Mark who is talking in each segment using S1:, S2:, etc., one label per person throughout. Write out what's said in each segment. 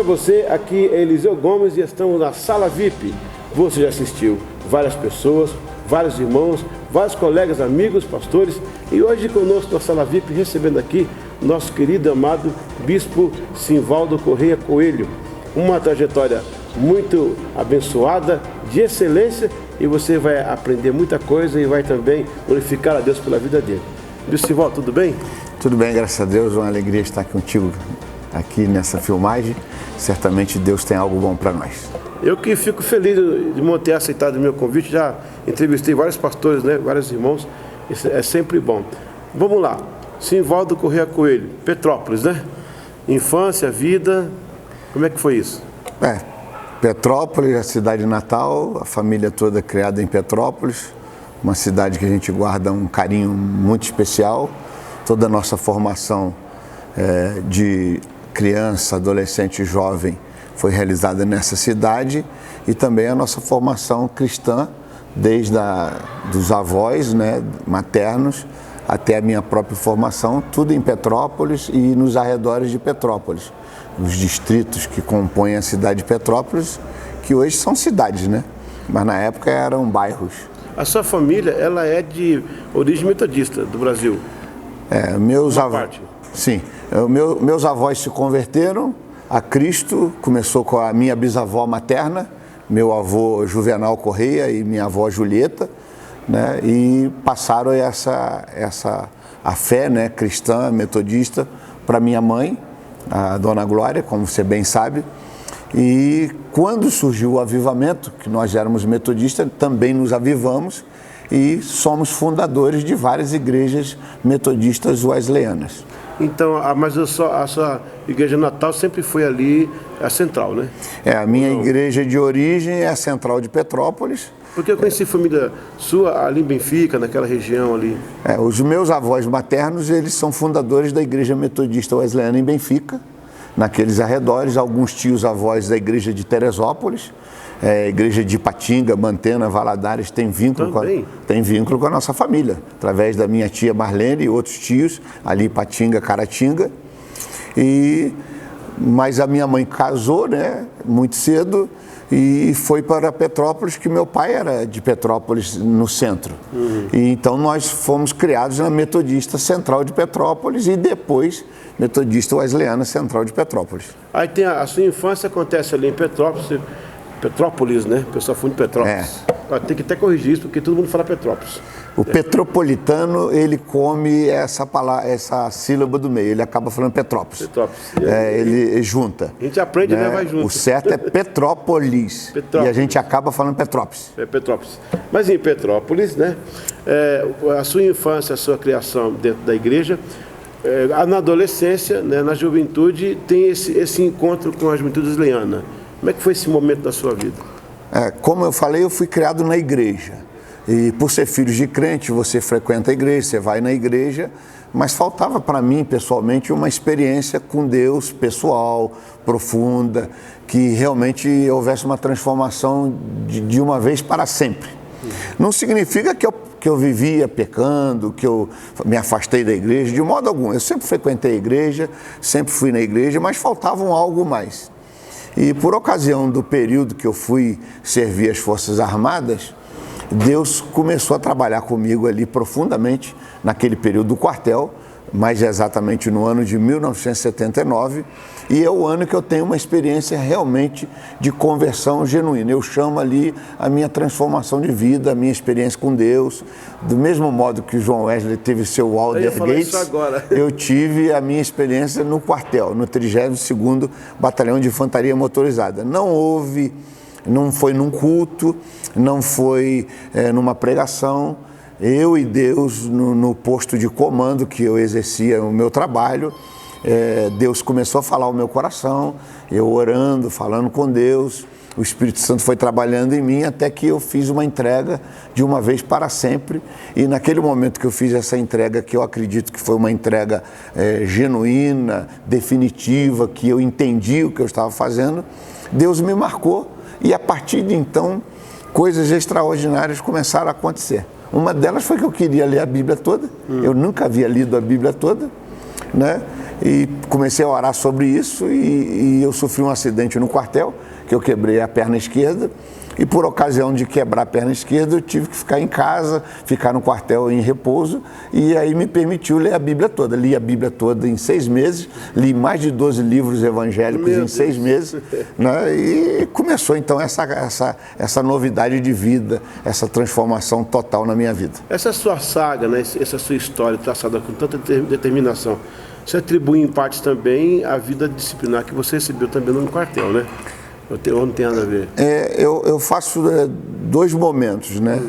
S1: a você, aqui é Eliseu Gomes e estamos na Sala VIP. Você já assistiu várias pessoas, vários irmãos, vários colegas, amigos, pastores, e hoje conosco na Sala VIP, recebendo aqui nosso querido e amado Bispo Simvaldo Correia Coelho. Uma trajetória muito abençoada, de excelência, e você vai aprender muita coisa e vai também glorificar a Deus pela vida dele. Bispo Simvaldo, tudo bem?
S2: Tudo bem, graças a Deus, uma alegria estar contigo aqui nessa filmagem. Certamente Deus tem algo bom para nós.
S1: Eu que fico feliz de ter aceitado o meu convite, já entrevistei vários pastores, né, vários irmãos, isso é sempre bom. Vamos lá, Simvaldo Correia Coelho, Petrópolis, né? Infância, vida, como é que foi isso?
S2: Petrópolis, a cidade natal, a família toda criada em Petrópolis, uma cidade que a gente guarda um carinho muito especial. Toda a nossa formação de criança, adolescente e jovem foi realizada nessa cidade, e também a nossa formação cristã, desde dos avós, né, maternos, até a minha própria formação, tudo em Petrópolis e nos arredores de Petrópolis. Os distritos que compõem a cidade de Petrópolis, que hoje são cidades, né? Mas na época eram bairros.
S1: A sua família, ela é de origem metodista do Brasil?
S2: Meus avós se converteram a Cristo, começou com a minha bisavó materna, meu avô Juvenal Correia e minha avó Julieta, né? E passaram a fé, né, cristã, metodista, para minha mãe, a Dona Glória, como você bem sabe. E quando surgiu o avivamento, que nós éramos metodistas, também nos avivamos e somos fundadores de várias igrejas metodistas wesleyanas.
S1: Então, mas a sua igreja natal sempre foi ali, a central, né?
S2: A minha igreja de origem é a central de Petrópolis.
S1: Porque eu conheci família sua ali em Benfica, naquela região ali.
S2: Os meus avós maternos, eles são fundadores da igreja metodista wesleyana em Benfica, naqueles arredores. Alguns tios avós da igreja de Teresópolis, igreja de Ipatinga, Mantena, Valadares, tem vínculo com a nossa família, através da minha tia Marlene e outros tios, ali Ipatinga, Caratinga. Mas a minha mãe casou, né, muito cedo, e foi para Petrópolis, que meu pai era de Petrópolis, no centro. E então nós fomos criados na Metodista Central de Petrópolis e depois Metodista Wesleyana Central de Petrópolis.
S1: Aí tem a sua infância acontece ali em Petrópolis, né? O pessoal foi de Petrópolis. Tem que até corrigir isso, porque todo mundo fala Petrópolis.
S2: O petropolitano, ele come essa sílaba do meio, ele acaba falando Petrópolis. Ele junta.
S1: A gente aprende, né? Vai junto.
S2: O certo é Petrópolis. E a gente acaba falando Petrópolis.
S1: Petrópolis. Mas em Petrópolis, né? A sua infância, a sua criação dentro da igreja, na adolescência, né, na juventude, tem esse encontro com a juventude wesleyana. Como é que foi esse momento da sua vida?
S2: Como eu falei, eu fui criado na igreja. E por ser filho de crente, você frequenta a igreja, você vai na igreja, mas faltava para mim, pessoalmente, uma experiência com Deus pessoal, profunda, que realmente houvesse uma transformação de uma vez para sempre. Não significa que eu vivia pecando, que eu me afastei da igreja, de modo algum. Eu sempre frequentei a igreja, sempre fui na igreja, mas faltava algo mais. E por ocasião do período que eu fui servir as Forças Armadas, Deus começou a trabalhar comigo ali profundamente naquele período do quartel, mais exatamente no ano de 1979, e é o ano que eu tenho uma experiência realmente de conversão genuína. Eu chamo ali a minha transformação de vida, a minha experiência com Deus, do mesmo modo que o João Wesley teve seu Walter Gates, eu tive a minha experiência no quartel, no 32º Batalhão de Infantaria Motorizada. Não foi num culto, não foi numa pregação. Eu e Deus, no posto de comando que eu exercia o meu trabalho, Deus começou a falar ao meu coração, eu orando, falando com Deus, o Espírito Santo foi trabalhando em mim até que eu fiz uma entrega de uma vez para sempre. E naquele momento que eu fiz essa entrega, que eu acredito que foi uma entrega genuína, definitiva, que eu entendi o que eu estava fazendo, Deus me marcou. E a partir de então, coisas extraordinárias começaram a acontecer. Uma delas foi que eu queria ler a Bíblia toda. Eu nunca havia lido a Bíblia toda, né? E comecei a orar sobre isso e eu sofri um acidente no quartel, que eu quebrei a perna esquerda. E por ocasião de quebrar a perna esquerda, eu tive que ficar em casa, ficar no quartel em repouso, e aí me permitiu ler a Bíblia toda. Li a Bíblia toda em 6 meses, li mais de 12 livros evangélicos em 6 meses, né? E começou então essa novidade de vida, essa transformação total na minha vida.
S1: Essa sua saga, né? Essa sua história traçada com tanta determinação, você atribui em partes também a vida disciplinar que você recebeu também no quartel, né? Não tem nada a ver.
S2: Eu faço 2 momentos, né?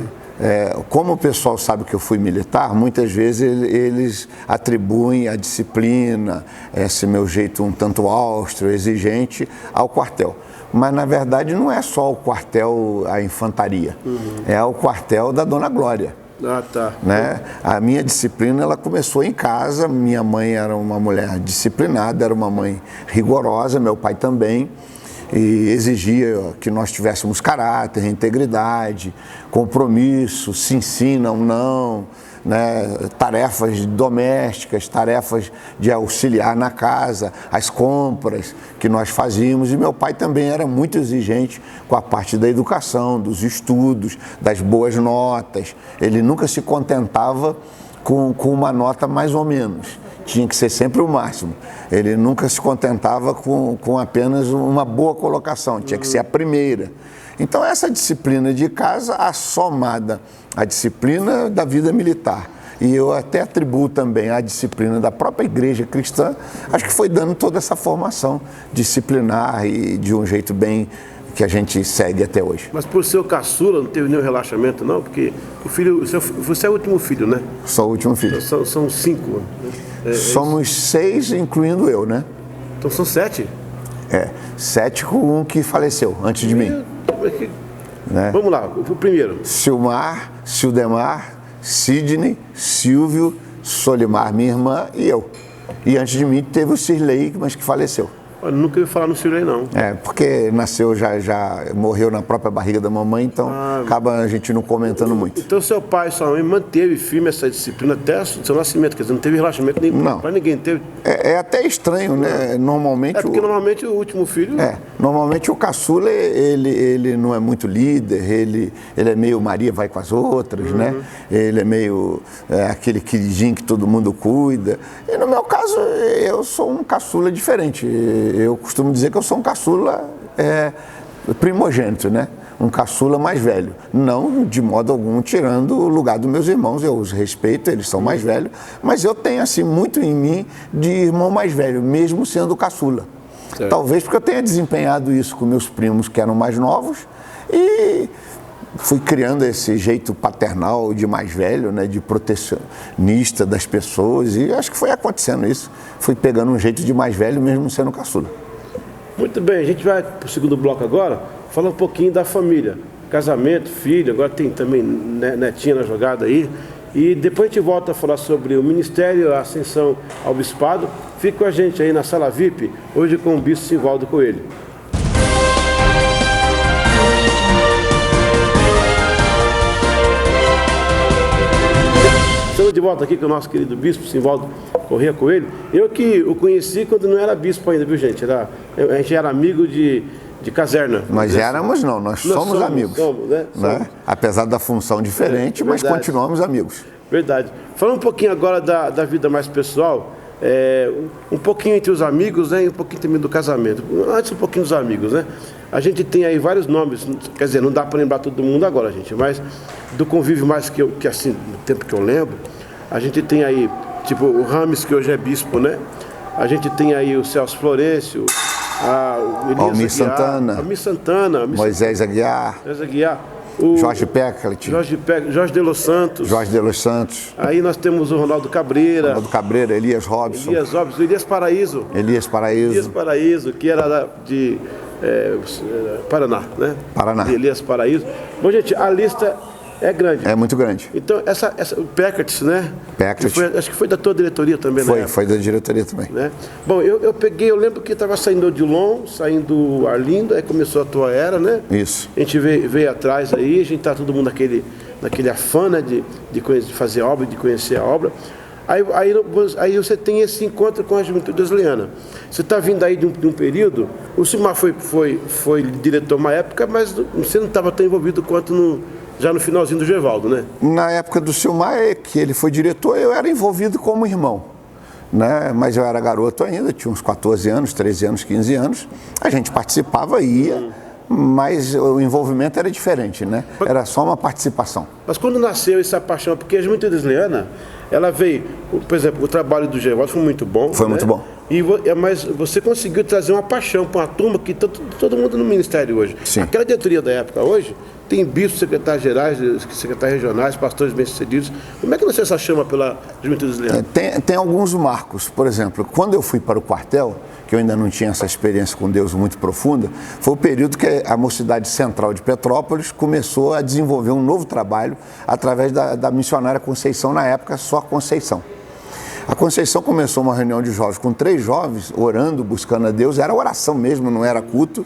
S2: Como o pessoal sabe que eu fui militar, muitas vezes eles atribuem a disciplina, esse meu jeito um tanto austro, exigente, ao quartel. Mas, na verdade, não é só o quartel, a infantaria. É o quartel da Dona Glória.
S1: Ah, tá.
S2: Né? A minha disciplina, ela começou em casa. Minha mãe era uma mulher disciplinada, era uma mãe rigorosa, meu pai também. E exigia que nós tivéssemos caráter, integridade, compromisso, se ensina ou não, né? Tarefas domésticas, tarefas de auxiliar na casa, as compras que nós fazíamos. E meu pai também era muito exigente com a parte da educação, dos estudos, das boas notas. Ele nunca se contentava com uma nota mais ou menos. Tinha que ser sempre o máximo. Ele nunca se contentava com apenas uma boa colocação, tinha que ser a primeira. Então essa disciplina de casa, assomada à disciplina da vida militar, e eu até atribuo também à disciplina da própria igreja cristã, acho que foi dando toda essa formação disciplinar e de um jeito bem que a gente segue até hoje.
S1: Mas por ser o caçula, não teve nenhum relaxamento, não? Porque o filho, você é o último filho, né?
S2: Sou o último filho.
S1: Então, são 5.
S2: Somos 6, incluindo eu, né?
S1: Então são 7?
S2: 7 com um que faleceu antes de mim. Né?
S1: Vamos lá, o primeiro.
S2: Silmar, Sildemar, Sidney, Silvio, Solimar, minha irmã e eu. E antes de mim teve o Cirlei, mas que faleceu.
S1: Olha, nunca ouvi falar no Cirlei, não.
S2: Porque nasceu, já morreu na própria barriga da mamãe, então acaba a gente não comentando muito.
S1: Então seu pai e sua mãe manteve firme essa disciplina até o seu nascimento, quer dizer, não teve relaxamento nenhum para ninguém. Teve...
S2: É até estranho, né? Normalmente...
S1: porque normalmente o último filho...
S2: Normalmente o caçula, ele não é muito líder, ele é meio Maria vai com as outras, né? Ele é meio aquele queridinho que todo mundo cuida. E no meu caso, eu sou um caçula diferente. Eu costumo dizer que eu sou um caçula primogênito, né? Um caçula mais velho. Não, de modo algum, tirando o lugar dos meus irmãos. Eu os respeito, eles são mais velhos. Mas eu tenho, assim, muito em mim de irmão mais velho, mesmo sendo caçula. Certo. Talvez porque eu tenha desempenhado isso com meus primos que eram mais novos e fui criando esse jeito paternal de mais velho, né, de protecionista das pessoas, e acho que foi acontecendo isso. Fui pegando um jeito de mais velho mesmo sendo caçula.
S1: Muito bem, a gente vai para o segundo bloco agora, falar um pouquinho da família. Casamento, filho, agora tem também netinha na jogada aí. E depois a gente volta a falar sobre o ministério, a ascensão ao bispado. Fique com a gente aí na Sala VIP, hoje com o bispo Simvaldo Coelho. Estamos de volta aqui com o nosso querido bispo Simvaldo Corrêa Coelho. Eu que o conheci quando não era bispo ainda, viu, gente? A gente era amigo de caserna.
S2: Mas éramos não, nós somos amigos.
S1: Somos, né?
S2: Somos. Apesar da função diferente, mas continuamos amigos.
S1: Verdade. Falando um pouquinho agora da vida mais pessoal, um pouquinho entre os amigos, né, e um pouquinho também do casamento. Antes um pouquinho dos amigos, né? A gente tem aí vários nomes, quer dizer, não dá para lembrar todo mundo agora, gente, mas do convívio mais que assim, no tempo que eu lembro, a gente tem aí, tipo, o Rames, que hoje é bispo, né? A gente tem aí o Celso Florencio,
S2: Almir Santana, Moisés Aguiar,
S1: o
S2: Jorge Pecklet,
S1: Jorge de Los Santos. Aí nós temos o Ronaldo Cabreira,
S2: Elias Robson,
S1: Elias Paraíso, que era de Paraná, né? De Elias Paraíso. Bom, gente, a lista é grande.
S2: É muito grande.
S1: Então, o Peckert, né? Acho que foi da tua diretoria também, né?
S2: Foi da diretoria também.
S1: Né? Bom, eu lembro que estava saindo o Odilon, saindo o Arlindo, aí começou a tua era, né?
S2: Isso.
S1: A gente veio atrás aí, a gente tá todo mundo naquele afã, né? De fazer obra, de conhecer a obra. Aí você tem esse encontro com a Juventude Wesleyana. Você está vindo aí de um período, o Silmar foi diretor uma época, mas você não estava tão envolvido quanto já no finalzinho do Gevaldo, né?
S2: Na época do Silmar, que ele foi diretor, eu era envolvido como irmão, né? Mas eu era garoto ainda, tinha uns 14 anos, 13 anos, 15 anos. A gente participava, ia, mas o envolvimento era diferente, né? Era só uma participação.
S1: Mas quando nasceu essa paixão, porque a Juventude Wesleyana, ela veio, por exemplo, o trabalho do Gevaldo foi muito bom.
S2: Foi, né? Muito bom.
S1: Mas você conseguiu trazer uma paixão para uma turma que todo mundo no ministério hoje.
S2: Sim.
S1: Aquela diretoria da época hoje, tem bispos, secretários gerais, secretários regionais, pastores bem-sucedidos. Como é que nasceu essa chama pela Juventude Wesleyana?
S2: Tem alguns marcos. Por exemplo, quando eu fui para o quartel, que eu ainda não tinha essa experiência com Deus muito profunda, foi o período que a Mocidade Central de Petrópolis começou a desenvolver um novo trabalho através da missionária Conceição, na época só Conceição. A Conceição começou uma reunião de jovens com 3 jovens, orando, buscando a Deus, era oração mesmo, não era culto.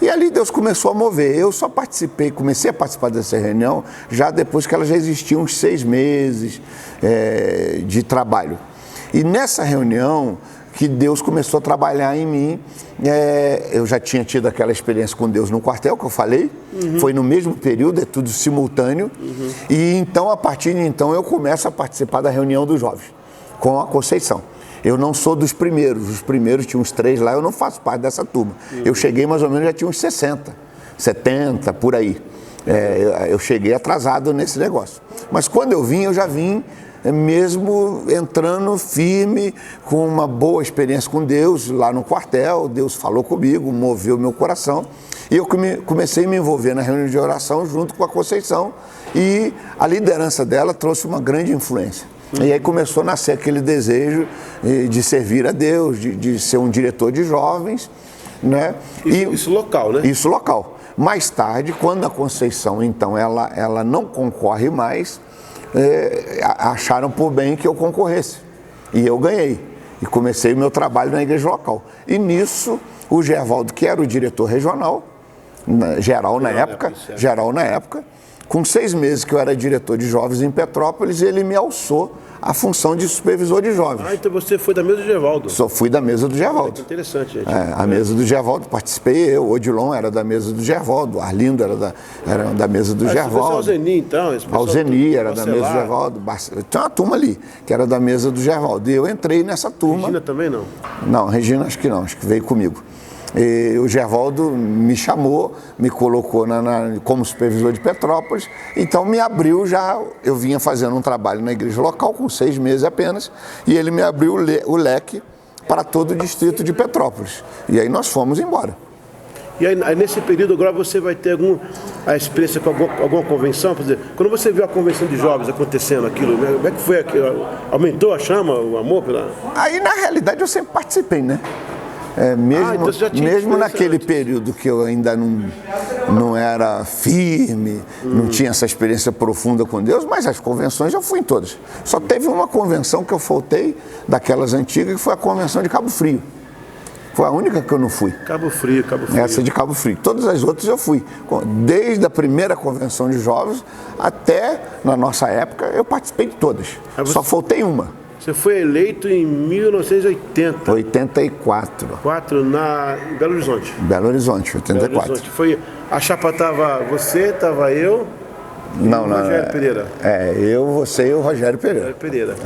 S2: E ali Deus começou a mover. Eu só comecei a participar dessa reunião já depois que ela já existia uns 6 meses de trabalho. E nessa reunião que Deus começou a trabalhar em mim, eu já tinha tido aquela experiência com Deus no quartel, que eu falei, foi no mesmo período, é tudo simultâneo, e então, a partir de então, eu começo a participar da reunião dos jovens, com a Conceição. Eu não sou dos primeiros, os primeiros tinham uns 3 lá, eu não faço parte dessa turma. Eu cheguei mais ou menos, já tinha uns 60, 70, por aí. Eu cheguei atrasado nesse negócio. Mas quando eu vim, eu já vim mesmo entrando firme, com uma boa experiência com Deus, lá no quartel. Deus falou comigo, moveu meu coração. E eu comecei a me envolver na reunião de oração junto com a Conceição. E a liderança dela trouxe uma grande influência. E aí começou a nascer aquele desejo de servir a Deus, de ser um diretor de jovens, né?
S1: Isso local, né?
S2: Isso local. Mais tarde, quando a Conceição, então, ela não concorre mais, acharam por bem que eu concorresse. E eu ganhei. E comecei o meu trabalho na igreja local. E nisso, o Gevaldo, que era o diretor regional, geral na época, com 6 meses que eu era diretor de jovens em Petrópolis, ele me alçou a função de supervisor de jovens.
S1: Então você foi da mesa do Gevaldo?
S2: Só fui da mesa do Gevaldo.
S1: Interessante, gente.
S2: A mesa do Gevaldo, participei eu, Odilon era da mesa do Gevaldo, Arlindo era da mesa do Gevaldo.
S1: Você Alzeni, então?
S2: Alzeni era da mesa do Gevaldo. Tinha uma turma ali, que era da mesa do Gevaldo. E eu entrei nessa turma.
S1: Regina também não? Não,
S2: Regina acho que não, acho que veio comigo. E o Gevaldo me chamou, me colocou como supervisor de Petrópolis, então me abriu já, eu vinha fazendo um trabalho na igreja local com 6 meses apenas, e ele me abriu o leque para todo o distrito de Petrópolis. E aí nós fomos embora.
S1: E aí nesse período agora você vai ter a experiência com alguma convenção? Por exemplo, quando você viu a convenção de jovens acontecendo aquilo, né, como é que foi aquilo? Aumentou a chama, o amor pela...
S2: Aí na realidade eu sempre participei, né? Mesmo naquele período que eu ainda não era firme, não tinha essa experiência profunda com Deus, mas as convenções eu fui em todas. Só teve uma convenção que eu faltei, daquelas antigas, que foi a convenção de Cabo Frio. Foi a única que eu não fui.
S1: Cabo Frio.
S2: Essa de Cabo Frio. Todas as outras eu fui. Desde a primeira convenção de jovens até, na nossa época, eu participei de todas. Só faltei uma.
S1: Você foi eleito em 1980.
S2: 84.
S1: Em Belo Horizonte.
S2: Belo Horizonte, 84. Belo Horizonte.
S1: A chapa estava você, estava eu e o Rogério Pereira.
S2: Eu, você e o Rogério Pereira.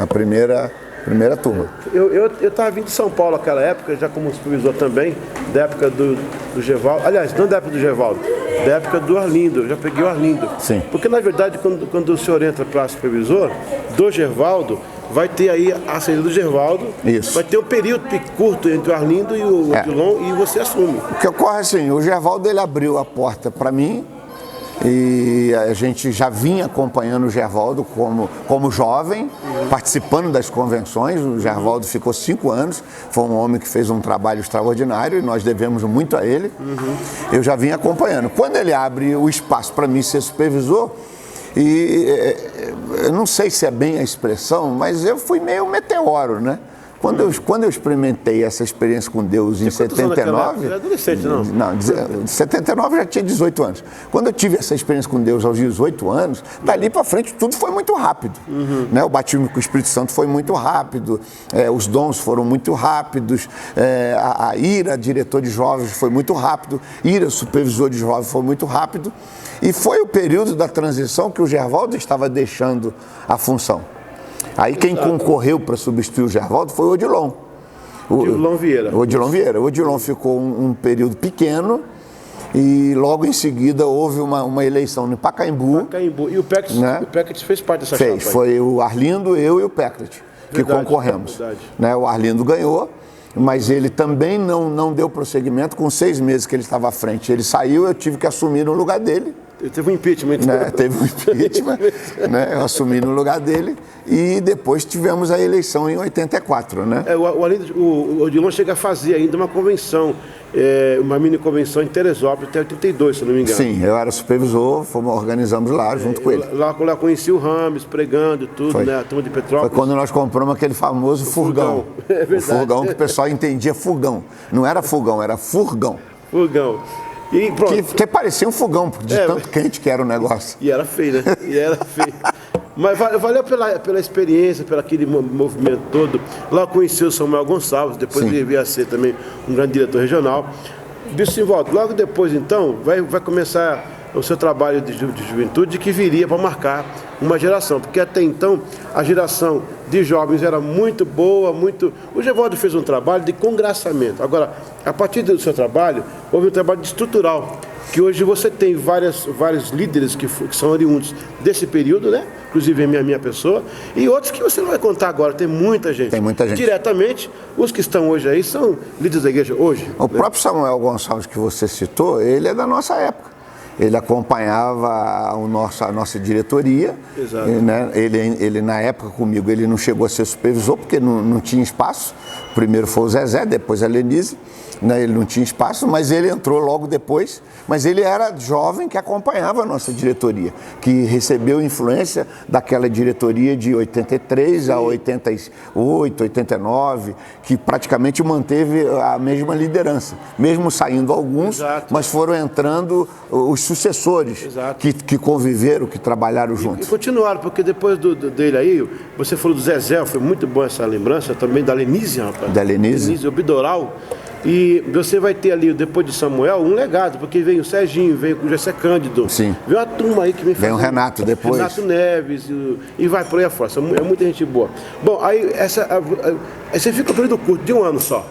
S2: A primeira turma.
S1: Eu estava vindo de São Paulo naquela época, já como supervisor também, da época do Gevaldo. Aliás, não da época do Gevaldo, da época do Arlindo. Eu já peguei o Arlindo.
S2: Sim.
S1: Porque, na verdade, quando o senhor entra para supervisor do Gevaldo, vai ter aí a saída do Gevaldo.
S2: Isso.
S1: Vai ter um período curto entre o Arlindo e o Odilon e você assume.
S2: O que ocorre assim, o Gevaldo ele abriu a porta para mim e a gente já vinha acompanhando o Gevaldo como jovem, participando das convenções. O Gevaldo ficou 5 anos, foi um homem que fez um trabalho extraordinário e nós devemos muito a ele. Eu já vinha acompanhando. Quando ele abre o espaço para mim ser supervisor, e eu não sei se é bem a expressão, mas eu fui meio meteoro, né? Quando eu experimentei essa experiência com Deus em 79...
S1: Você era adolescente, não?
S2: Não, em 79 eu já tinha 18 anos. Quando eu tive essa experiência com Deus aos 18 anos, dali para frente tudo foi muito rápido. Né? O batismo com o Espírito Santo foi muito rápido, os dons foram muito rápidos, a IRA, diretor de jovens, foi muito rápido, IRA, supervisor de jovens, foi muito rápido. E foi o período da transição que o Gervaldo estava deixando a função. Aí quem concorreu para substituir o Gervaldo foi o Odilon.
S1: Odilon Vieira.
S2: O Odilon Vieira. O Odilon ficou um período pequeno e logo em seguida houve uma eleição no Pacaembu.
S1: E o Pecret fez parte dessa chapa.
S2: Foi o Arlindo, eu e o Pecret que concorremos. Né? O Arlindo ganhou, mas ele também não deu prosseguimento. Com 6 meses que ele estava à frente, ele saiu, eu tive que assumir no lugar dele.
S1: Ele teve um impeachment.
S2: Né? Teve um impeachment, né? Eu assumi no lugar dele e depois tivemos a eleição em 84. Né?
S1: O Odilon chega a fazer ainda uma convenção, uma mini convenção em Teresópolis até 82, se não me engano.
S2: Sim, eu era supervisor, organizamos lá junto com ele.
S1: Lá conheci o Rames pregando tudo, né? A turma de Petrópolis.
S2: Foi quando nós compramos aquele famoso furgão.
S1: É verdade.
S2: O furgão que o pessoal entendia fogão. Não era fogão, era furgão.
S1: Furgão. E
S2: que parecia um fogão, de tanto quente que era o negócio.
S1: E era feio, né? Mas valeu pela experiência, pelo aquele movimento todo. Lá conheceu o Samuel Gonçalves, depois ele veio a ser também um grande diretor regional. Bispo Simvaldo, logo depois então, vai começar o seu trabalho de juventude que viria para marcar uma geração, porque até então a geração de jovens era muito boa, O Gervaldo fez um trabalho de congraçamento. Agora, a partir do seu trabalho, houve um trabalho estrutural, que hoje você tem vários líderes que são oriundos desse período, né? Inclusive a minha pessoa, e outros que você não vai contar agora, tem muita gente.
S2: Tem muita gente.
S1: Diretamente, os que estão hoje aí são líderes da igreja hoje.
S2: O próprio Samuel Gonçalves que você citou, ele é da nossa época. Ele acompanhava a nossa diretoria.
S1: Exato.
S2: Né? Ele, na época comigo, ele não chegou a ser supervisor, porque não tinha espaço. Primeiro foi o Zezé, depois a Lenise. Né? Ele não tinha espaço, mas ele entrou logo depois. Mas ele era jovem que acompanhava a nossa diretoria, que recebeu influência daquela diretoria de 83 a 88, 89, que praticamente manteve a mesma liderança. Mesmo saindo alguns, mas foram entrando os sucessores que conviveram, que trabalharam juntos.
S1: E continuaram, porque depois dele aí, você falou do Zezé, foi muito boa essa lembrança, também da Lenise, rapaz.
S2: Da Lenise.
S1: O Bidoral. E você vai ter ali, depois de Samuel, um legado, porque vem o Serginho, vem o José Cândido.
S2: Sim.
S1: Vem uma turma aí que vem
S2: o Renato depois.
S1: Renato Neves, e vai por aí afora. É muita gente boa. Bom, aí você fica um período curto, de um ano só.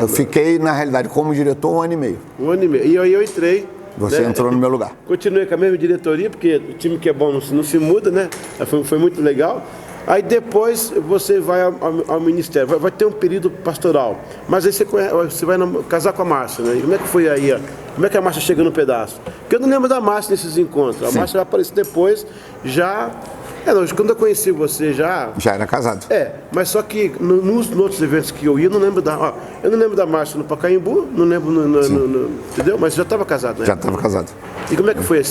S2: Eu fiquei, na realidade, como diretor, 1 ano e meio.
S1: 1 ano e meio. E aí eu entrei.
S2: Você entrou no meu lugar.
S1: Continuei com a mesma diretoria, porque o time que é bom não se muda, né? Foi muito legal. Aí depois você vai ao ministério, vai ter um período pastoral. Mas aí você vai casar com a Márcia, né? E como é que foi aí? Como é que a Márcia chega no pedaço? Porque eu não lembro da Márcia nesses encontros. A Márcia vai aparecer depois, já... quando eu conheci você já
S2: era casado.
S1: Mas só que nos outros eventos que eu ia, eu não lembro da Márcia no Pacaembu, não lembro entendeu? Mas já estava casado, né?
S2: Já estava casado.
S1: E como é que foi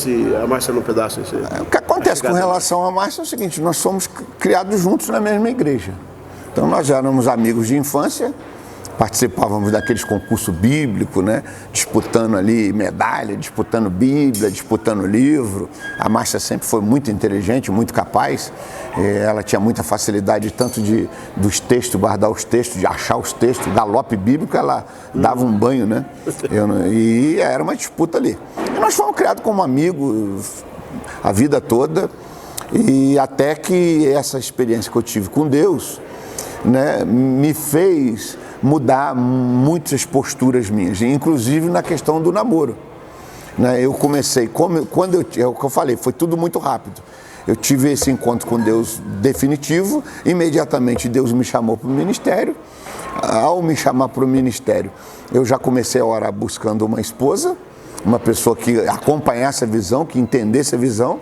S1: a Márcia no pedaço?
S2: O que acontece com relação à Márcia é o seguinte, nós somos criados juntos na mesma igreja. Então nós éramos amigos de infância, participávamos daqueles concursos bíblicos, né? Disputando ali medalha, disputando Bíblia, disputando livro. A Márcia sempre foi muito inteligente, muito capaz. Ela tinha muita facilidade tanto dos textos, guardar os textos, de achar os textos. Galope bíblico, ela dava um banho, né? E era uma disputa ali. E nós fomos criados como amigos a vida toda. E até que essa experiência que eu tive com Deus, né, me fez mudar muitas posturas minhas, inclusive na questão do namoro. Eu comecei, é o que eu falei, foi tudo muito rápido. Eu tive esse encontro com Deus definitivo, imediatamente Deus me chamou para o ministério. Ao me chamar para o ministério, eu já comecei a orar buscando uma esposa, uma pessoa que acompanhasse a visão, que entendesse a visão,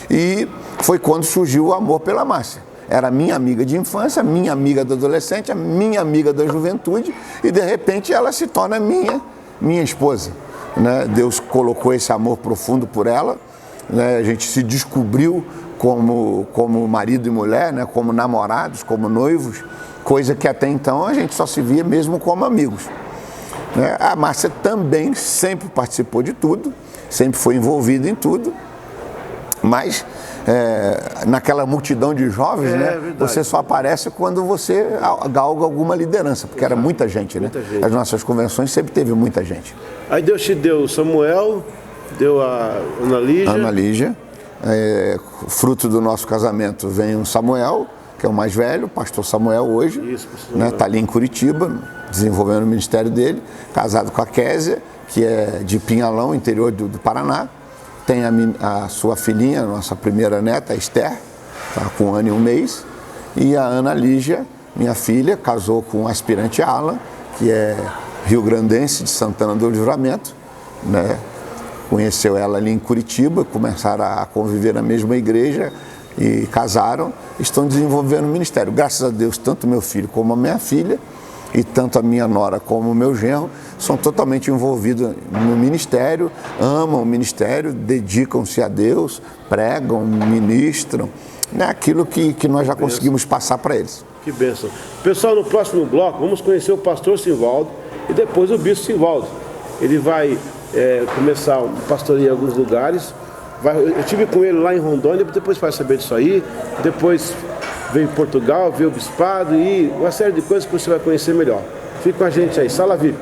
S2: e foi quando surgiu o amor pela Márcia. Era minha amiga de infância, minha amiga da adolescente, minha amiga da juventude, e de repente ela se torna minha esposa. Né? Deus colocou esse amor profundo por ela, né? A gente se descobriu como marido e mulher, né? Como namorados, como noivos, coisa que até então a gente só se via mesmo como amigos. Né? A Márcia também sempre participou de tudo, sempre foi envolvida em tudo, mas naquela multidão de jovens, né? Você só aparece quando você galga alguma liderança, porque era muita gente, né? Muita gente. As nossas convenções sempre teve muita gente.
S1: Aí Deus te deu Samuel, deu a Ana Lígia.
S2: Ana Lígia, fruto do nosso casamento vem o Samuel, que é o mais velho, o pastor Samuel hoje, né? Tá ali em Curitiba, desenvolvendo o ministério dele, casado com a Késia, que é de Pinhalão, interior do Paraná. Tem a sua filhinha, nossa primeira neta, a Esther, tá com 1 ano e 1 mês. E a Ana Lígia, minha filha, casou com o aspirante Alan, que é rio-grandense de Santana do Livramento, né? Conheceu ela ali em Curitiba, começaram a conviver na mesma igreja e casaram, estão desenvolvendo o ministério. Graças a Deus, tanto meu filho como a minha filha, e tanto a minha nora como o meu genro são totalmente envolvidos no ministério, amam o ministério, dedicam-se a Deus, pregam, ministram, né? Aquilo que nós já conseguimos passar para eles.
S1: Que bênção. Pessoal, no próximo bloco vamos conhecer o pastor Simvaldo e depois o bispo Simvaldo. Ele vai começar a pastorear em alguns lugares. Eu estive com ele lá em Rondônia, depois vai saber disso aí, depois veio em Portugal, veio o bispado e uma série de coisas que você vai conhecer melhor. Fique com a gente aí, Sala VIP.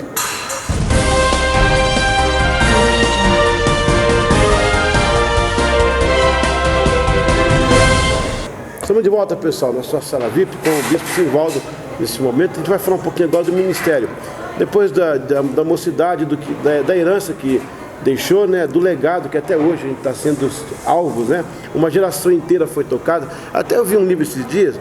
S1: Estamos de volta, pessoal, na sua Sala VIP com o bispo Simvaldo. Nesse momento a gente vai falar um pouquinho agora do ministério. Depois da mocidade, da herança que deixou, né, do legado que até hoje a gente está sendo alvos, né? Uma geração inteira foi tocada. Até eu vi um livro esses dias,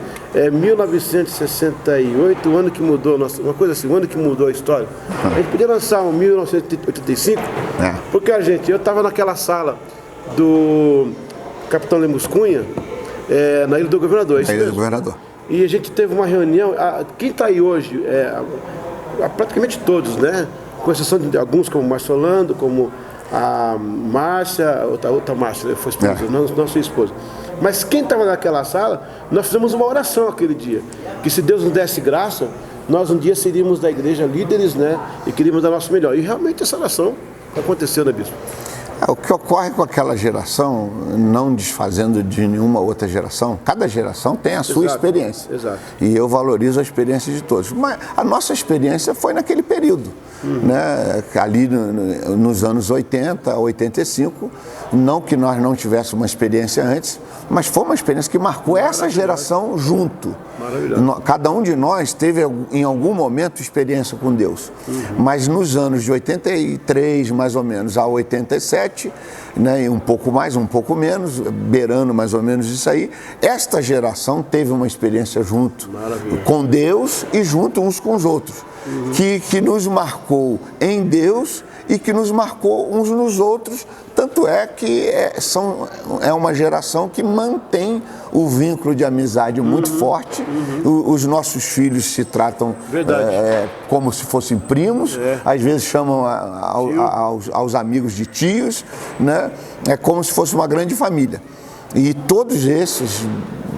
S1: 1968, o ano que mudou, uma coisa assim, o ano que mudou a história. A gente podia lançar um 1985, porque eu estava naquela sala do Capitão Lemos Cunha, na Ilha do Governador.
S2: Na Ilha do Governador.
S1: E a gente teve uma reunião, quem está aí hoje, praticamente todos, né? Com exceção de alguns, como o Márcio Orlando, como a Márcia, outra Márcia, foi esposa, não sua esposa. Mas quem estava naquela sala, nós fizemos uma oração aquele dia, que se Deus nos desse graça, nós um dia seríamos da igreja líderes, né? E queríamos dar nosso melhor. E realmente essa oração aconteceu, né, bispo?
S2: O que ocorre com aquela geração, não desfazendo de nenhuma outra geração, cada geração tem a sua experiência.
S1: Exato.
S2: E eu valorizo a experiência de todos. Mas a nossa experiência foi naquele período, né? Ali nos anos 80, 85, não que nós não tivéssemos uma experiência antes, mas foi uma experiência que marcou essa geração junto. Cada um de nós teve em algum momento experiência com Deus. Mas nos anos de 83, mais ou menos, a 87, né, um pouco mais, um pouco menos, beirando mais ou menos isso aí, esta geração teve uma experiência junto com Deus e junto uns com os outros, que nos marcou em Deus e que nos marcou uns nos outros, tanto é que é uma geração que mantém o vínculo de amizade muito forte. Os nossos filhos se tratam como se fossem primos, às vezes chamam aos amigos de tios, né? É como se fosse uma grande família. E todos esses,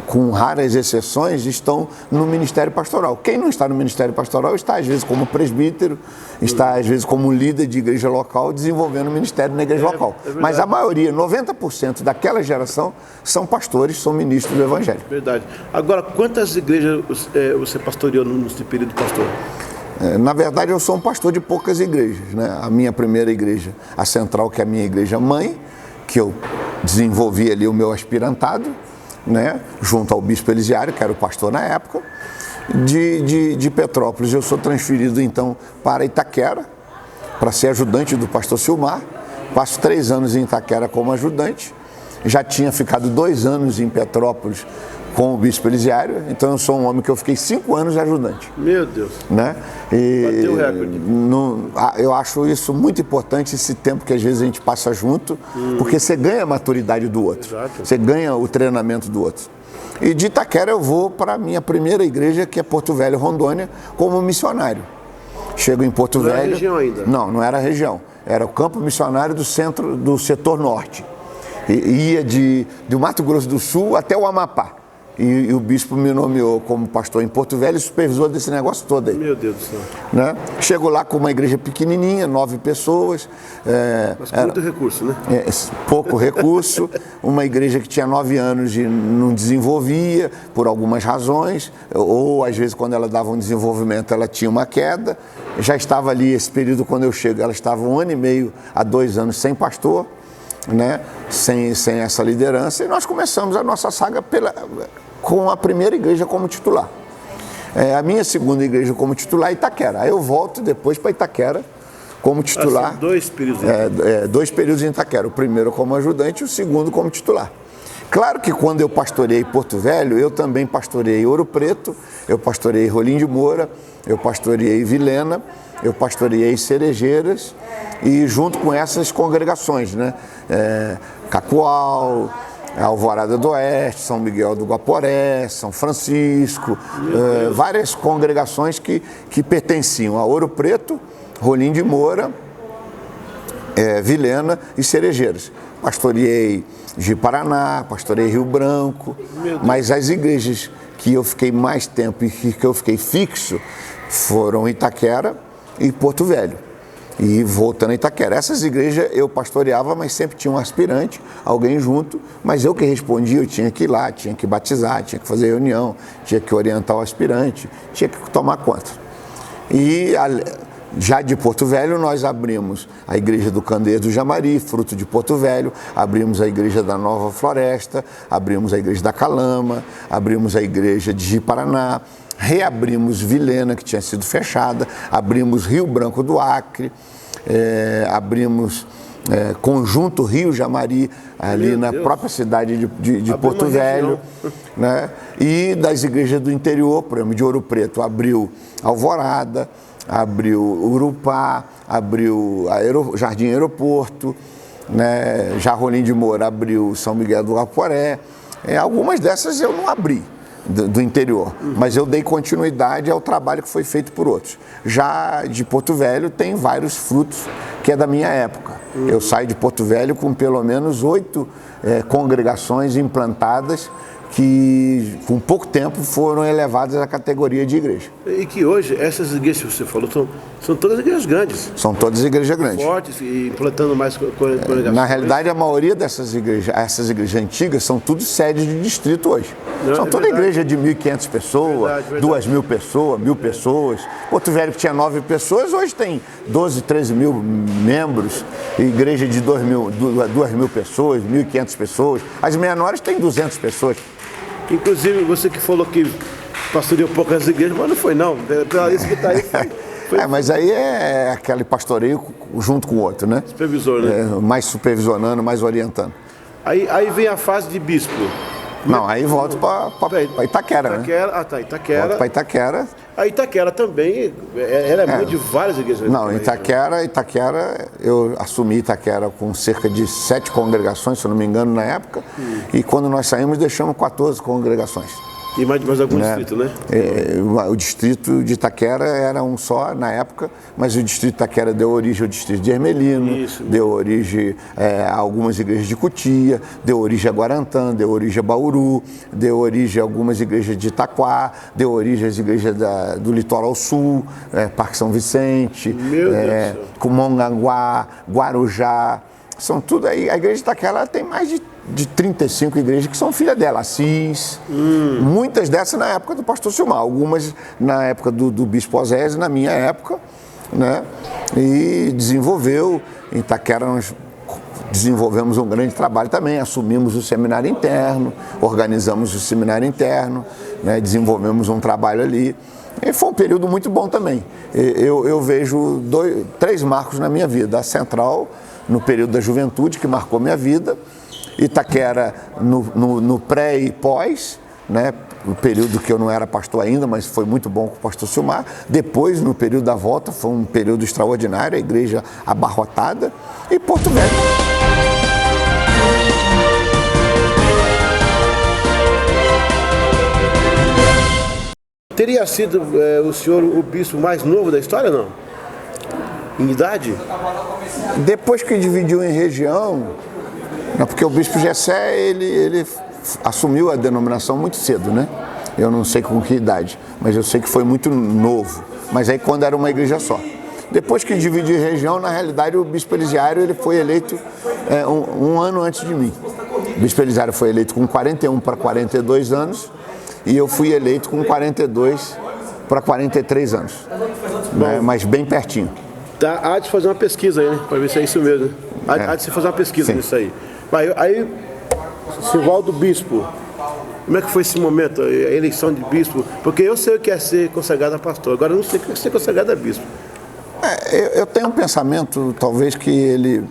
S2: com raras exceções, estão no Ministério Pastoral. Quem não está no Ministério Pastoral está, às vezes, como presbítero, está, às vezes, como líder de igreja local, desenvolvendo o ministério na igreja local. Mas a maioria, 90% daquela geração, são pastores, são ministros do Evangelho.
S1: Verdade. Agora, quantas igrejas você pastoreou nesse período, pastor?
S2: Na verdade, eu sou um pastor de poucas igrejas, né? A minha primeira igreja, a Central, que é a minha igreja mãe, que eu desenvolvi ali o meu aspirantado, né, junto ao bispo Elisiário, que era o pastor na época, de Petrópolis. Eu sou transferido então para Itaquera, para ser ajudante do pastor Silmar. Passo 3 anos em Itaquera como ajudante. Já tinha ficado 2 anos em Petrópolis com o bispo Elisiário, então eu sou um homem que eu fiquei 5 anos de ajudante.
S1: Meu Deus!
S2: Né?
S1: Bateu o recorde.
S2: Eu acho isso muito importante, esse tempo que às vezes a gente passa junto, porque você ganha a maturidade do outro, você ganha o treinamento do outro. E de Itaquera eu vou para a minha primeira igreja, que é Porto Velho, Rondônia, como missionário. Chego em Porto Velho...
S1: Não era região ainda?
S2: Não era região. Era o campo missionário do setor norte. Ia do Mato Grosso do Sul até o Amapá. E o bispo me nomeou como pastor em Porto Velho e supervisor desse negócio todo aí.
S1: Meu Deus do céu.
S2: Né? Chegou lá com uma igreja pequenininha, 9 pessoas.
S1: Mas com muito recurso, né?
S2: Pouco recurso. Uma igreja que tinha 9 anos e não desenvolvia por algumas razões. Ou às vezes quando ela dava um desenvolvimento ela tinha uma queda. Já estava ali esse período quando eu chego, ela estava 1 ano e meio a 2 anos sem pastor. Né? Sem essa liderança. E nós começamos a nossa saga com a primeira igreja como titular. A minha segunda igreja como titular é Itaquera. Aí eu volto depois para Itaquera como titular.
S1: Assim, 2 períodos.
S2: 2 períodos em Itaquera. O primeiro como ajudante e o segundo como titular. Claro que quando eu pastoreei Porto Velho, eu também pastoreei Ouro Preto, eu pastoreei Rolim de Moura, eu pastoreei Vilhena, eu pastoreei Cerejeiras e junto com essas congregações, né? Cacoal, Alvorada do Oeste, São Miguel do Guaporé, São Francisco, várias congregações que pertenciam a Ouro Preto, Rolim de Moura, Vilhena e Cerejeiras. Pastoreei Ji-Paraná, pastoreei Rio Branco, mas as igrejas que eu fiquei mais tempo e que eu fiquei fixo foram Itaquera e Porto Velho. E voltando a Itaquera, essas igrejas eu pastoreava, mas sempre tinha um aspirante, alguém junto, mas eu que respondia, eu tinha que ir lá, tinha que batizar, tinha que fazer reunião, tinha que orientar o aspirante, tinha que tomar conta. E já de Porto Velho nós abrimos a igreja do Candeias do Jamari, fruto de Porto Velho, abrimos a igreja da Nova Floresta, abrimos a igreja da Calama, abrimos a igreja de Ji-Paraná, reabrimos Vilhena, que tinha sido fechada, abrimos Rio Branco do Acre, abrimos Conjunto Rio Jamari, ali na própria cidade de Porto Velho, né? E das igrejas do interior, por exemplo, de Ouro Preto, abriu Alvorada, abriu Urupá, abriu Jardim Aeroporto, né? Já Rolim de Moura abriu São Miguel do Guaporé. Algumas dessas eu não abri do interior, mas eu dei continuidade ao trabalho que foi feito por outros. Já de Porto Velho tem vários frutos que é da minha época. Eu saio de Porto Velho com pelo menos 8 congregações implantadas que com pouco tempo foram elevadas à categoria de igreja.
S1: E que hoje essas igrejas que você falou são todas igrejas grandes.
S2: São todas igrejas grandes.
S1: Fortes e implantando mais congregações.
S2: Na realidade, a maioria dessas igrejas, essas igrejas antigas, são tudo sedes de distrito hoje. São toda igreja de 1.500 pessoas, 2.000 pessoas, 1.000 pessoas. Porto Velho que tinha 9 pessoas, hoje tem 12, 13 mil membros. Igreja de 2.000 pessoas, 1.500 pessoas. As menores têm 200 pessoas.
S1: Inclusive, você que falou que pastoreou poucas igrejas, mas não foi não. Pela isso que está aí, foi.
S2: Mas aí é aquele pastoreio junto com o outro, né?
S1: Supervisor, né?
S2: Mais supervisionando, mais orientando.
S1: Aí vem a fase de bispo.
S2: Não, aí volto para Itaquera, né?
S1: Itaquera.
S2: Volto para Itaquera.
S1: A Itaquera também, era mãe de várias igrejas.
S2: Não, Itaquera, eu assumi Itaquera com cerca de 7 congregações, se eu não me engano, na época. E quando nós saímos, deixamos 14 congregações.
S1: E mais algum distrito, né?
S2: O distrito de Itaquera era um só na época, mas o distrito de Itaquera deu origem ao distrito de Ermelino, deu origem a algumas igrejas de Cutia, deu origem a Guarantã, deu origem a Bauru, deu origem a algumas igrejas de Itaquá, deu origem às igrejas do Litoral Sul, Parque São Vicente, Cumonganguá, Guarujá. São tudo aí. A igreja de Itaquera tem mais de 35 igrejas que são filha dela, Assis. Muitas dessas na época do pastor Silmar, algumas na época do bispo Osésio, na minha época, né? E desenvolveu, em Itaquera nós desenvolvemos um grande trabalho também, assumimos o seminário interno, organizamos o seminário interno, né? Desenvolvemos um trabalho ali. E foi um período muito bom também. Eu vejo 3 marcos na minha vida. A Central, no período da juventude, que marcou minha vida. Itaquera no pré e pós, né? No período que eu não era pastor ainda, mas foi muito bom com o pastor Silmar. Depois, no período da volta, foi um período extraordinário, a igreja abarrotada. E Porto Velho.
S1: Teria sido o senhor o bispo mais novo da história, não? Em idade?
S2: Depois que dividiu em região, Não, porque o bispo Gessé, ele assumiu a denominação muito cedo, né? Eu não sei com que idade, mas eu sei que foi muito novo. Mas aí quando era uma igreja só. Depois que dividiu região, na realidade o bispo Elisiário ele foi eleito um ano antes de mim. O bispo Elisiário foi eleito com 41 para 42 anos e eu fui eleito com 42 para 43 anos, né? Mas bem pertinho.
S1: Tá, há de fazer uma pesquisa aí, né? Para ver se é isso mesmo. Há de se fazer uma pesquisa nisso aí. Aí, Silvaldo Bispo, como é que foi esse momento, a eleição de bispo? Porque eu sei o que é ser consagrado a pastor, agora eu não sei o que é ser consagrado a bispo.
S2: Eu tenho um pensamento, talvez que ele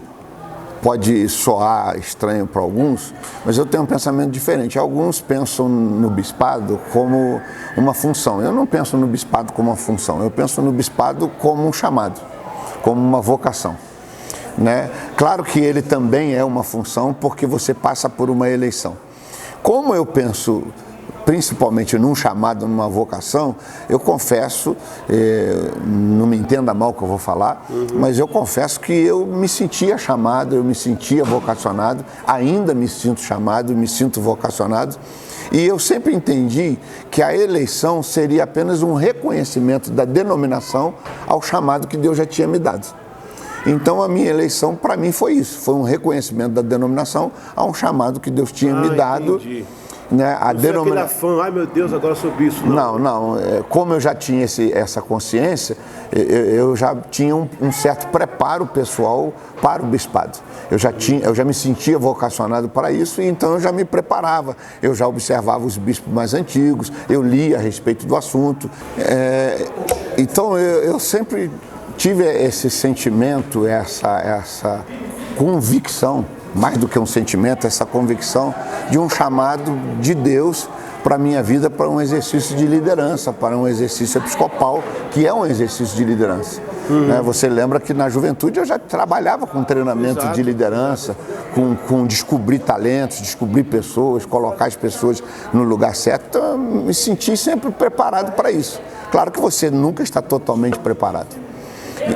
S2: pode soar estranho para alguns, mas eu tenho um pensamento diferente. Alguns pensam no bispado como uma função. Eu não penso no bispado como uma função, eu penso no bispado como um chamado, como uma vocação, né? Claro que ele também é uma função porque você passa por uma eleição. Como eu penso principalmente num chamado, numa vocação, eu confesso, não me entenda mal o que eu vou falar, mas eu confesso que eu me sentia chamado, eu me sentia vocacionado, ainda me sinto chamado, me sinto vocacionado, e eu sempre entendi que a eleição seria apenas um reconhecimento da denominação ao chamado que Deus já tinha me dado. Então a minha eleição para mim foi isso, foi um reconhecimento da denominação a um chamado que Deus tinha me dado.
S1: Entendi.
S2: Né, a
S1: denominação. Ai meu Deus, agora sou bispo.
S2: Não. Como eu já tinha essa consciência, eu já tinha um certo preparo pessoal para o bispado. Eu já me sentia vocacionado para isso, e então eu já me preparava. Eu já observava os bispos mais antigos, eu lia a respeito do assunto. Então eu sempre tive esse sentimento, essa convicção, mais do que um sentimento, essa convicção de um chamado de Deus para a minha vida, para um exercício de liderança, para um exercício episcopal, que é um exercício de liderança. Né? Você lembra que na juventude eu já trabalhava com treinamento de liderança, com descobrir talentos, descobrir pessoas, colocar as pessoas no lugar certo. Então eu me senti sempre preparado para isso. Claro que você nunca está totalmente preparado.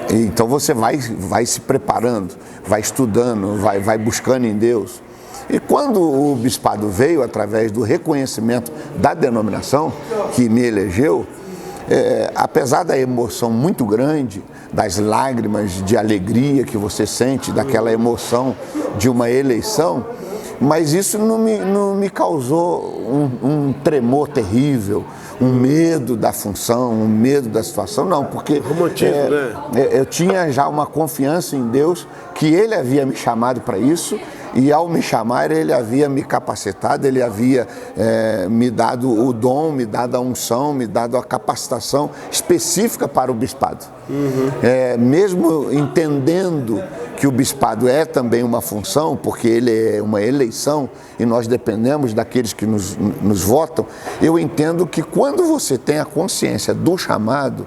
S2: Então você vai se preparando, vai estudando, vai buscando em Deus. E quando o bispado veio, através do reconhecimento da denominação que me elegeu, apesar da emoção muito grande, das lágrimas de alegria que você sente, daquela emoção de uma eleição, mas isso não me causou um tremor terrível, um medo da função, um medo da situação, não, porque
S1: romantismo, né?
S2: Eu tinha já uma confiança em Deus, que Ele havia me chamado para isso, e ao me chamar Ele havia me capacitado, Ele havia me dado o dom, me dado a unção, me dado a capacitação específica para o bispado. Mesmo entendendo que o bispado é também uma função, porque ele é uma eleição e nós dependemos daqueles que nos votam, eu entendo que quando você tem a consciência do chamado